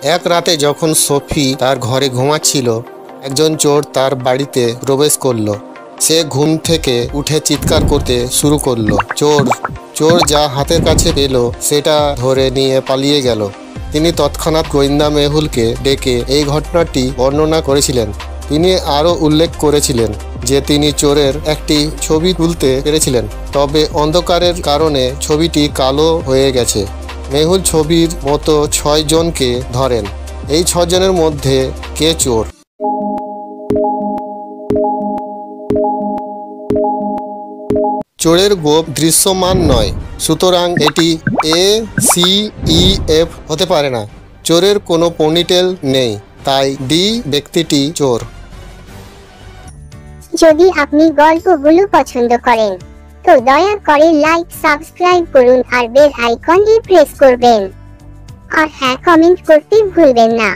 এক রাতে যখন সোফি তার ঘরে ঘুমাচ্ছিল, একজন চোর তার বাড়িতে প্রবেশ করলো। সে ঘুম থেকে উঠে চিৎকার করতে শুরু করলো। চোর চোর যা হাতের কাছে পেল সেটা ধরে নিয়ে পালিয়ে গেল। তিনি তৎক্ষণাৎ গোয়েন্দা মেহুলকে ডেকে এই ঘটনাটি বর্ণনা করেছিলেন। তিনি আরও উল্লেখ করেছিলেন যে তিনি চোরের একটি ছবি তুলতে পেরেছিলেন, তবে অন্ধকারের কারণে ছবিটি কালো হয়ে গেছে। মেহুল ছবির মতো 6 জনকে ধরেন। এই 6 জনের মধ্যে কে চোর? চোরের গোপ দৃশ্যমান নয়, সুতরাং এটি ACEF হতে পারে না। চোরের কোনো পনিটেল নেই, তাই ডি ব্যক্তিটি চোর। যদি আপনি গল্পগুলো পছন্দ করেন তো দয়া করে লাইক, সাবস্ক্রাইব করুন আর বেল আইকনটি প্রেস করবেন। আর হ্যাঁ, কমেন্ট করতে ভুলবেন না।